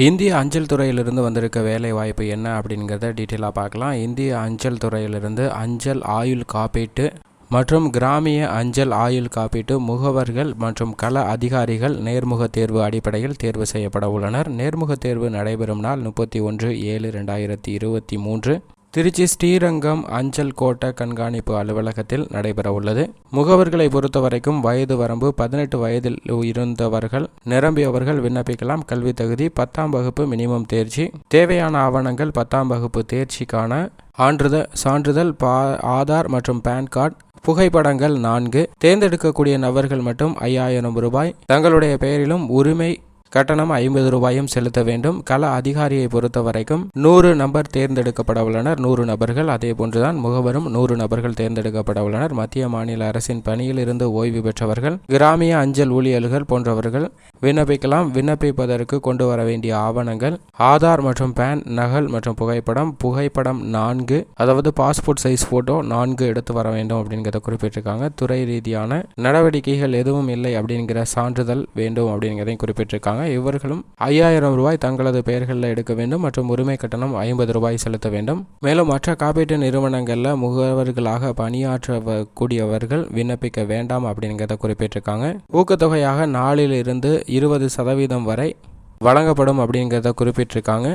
இந்திய அஞ்சல் துறையிலிருந்து வந்திருக்க வேலை வாய்ப்பு என்ன அப்படிங்கிறத டீட்டெயிலாக பார்க்கலாம். இந்திய அஞ்சல் துறையிலிருந்து அஞ்சல் ஆயுள் காப்பீட்டு மற்றும் கிராமிய அஞ்சல் ஆயுள் காப்பீட்டு முகவர்கள் மற்றும் கள அதிகாரிகள் நேர்முக தேர்வு அடிப்படையில் தேர்வு செய்யப்பட உள்ளனர். நேர்முக தேர்வு நடைபெறும் நாள் 31/7/2023 திருச்சி ஸ்ரீரங்கம் அஞ்சல் கோட்ட கண்காணிப்பு அலுவலகத்தில் நடைபெற உள்ளது. முகவர்களை பொறுத்தவரைக்கும் வயது வரம்பு 18 வயதில் இருந்தவர்கள் நிரம்பியவர்கள் விண்ணப்பிக்கலாம். கல்வி தகுதி 10ஆம் வகுப்பு மினிமம் தேர்ச்சி. தேவையான ஆவணங்கள் 10ஆம் வகுப்பு தேர்ச்சிக்கான சான்றிதழ், ஆதார் மற்றும் பேன் கார்டு, புகைப்படங்கள் 4. தேர்ந்தெடுக்கக்கூடிய நபர்கள் மட்டும் 5000 ரூபாய் தங்களுடைய பெயரிலும் உரிமை கட்டணம் 50 ரூபாயும் செலுத்த வேண்டும். கள அதிகாரியை பொறுத்த வரைக்கும் 100 நபர் தேர்ந்தெடுக்கப்பட உள்ளனர். 100 நபர்கள். அதே போன்றுதான் முகவரும் 100 நபர்கள் தேர்ந்தெடுக்கப்பட உள்ளனர். மத்திய மாநில அரசின் பணியில் இருந்து ஓய்வு பெற்றவர்கள், கிராமிய அஞ்சல் ஊழியர்கள் போன்றவர்கள் விண்ணப்பிக்கலாம். விண்ணப்பிப்பதற்கு கொண்டு வர வேண்டிய ஆவணங்கள் ஆதார் மற்றும் பேன் நகல் மற்றும் புகைப்படம் 4, அதாவது பாஸ்போர்ட் சைஸ் போட்டோ 4 எடுத்து வர வேண்டும் அப்படிங்கிறத குறிப்பிட்டிருக்காங்க. துறை ரீதியான நடவடிக்கைகள் எதுவும் இல்லை அப்படிங்கிற சான்றிதழ் வேண்டும் அப்படிங்கிறதையும் குறிப்பிட்டிருக்காங்க. இவர்களும் 5000 ரூபாய் தங்களது பெயர்களில் எடுக்க வேண்டும் மற்றும் உரிமை கட்டணம் 50 ரூபாய் செலுத்த வேண்டும். மேலும் மற்ற காப்பீட்டு நிறுவனங்களில் முகவர்களாக பணியாற்றக்கூடியவர்கள் விண்ணப்பிக்க வேண்டாம் அப்படிங்கிறத குறிப்பிட்டிருக்காங்க. ஊக்கத்தொகையாக 4 இருந்து 20% வரை வழங்கப்படும் அப்படிங்கிறத குறிப்பிட்டிருக்காங்க.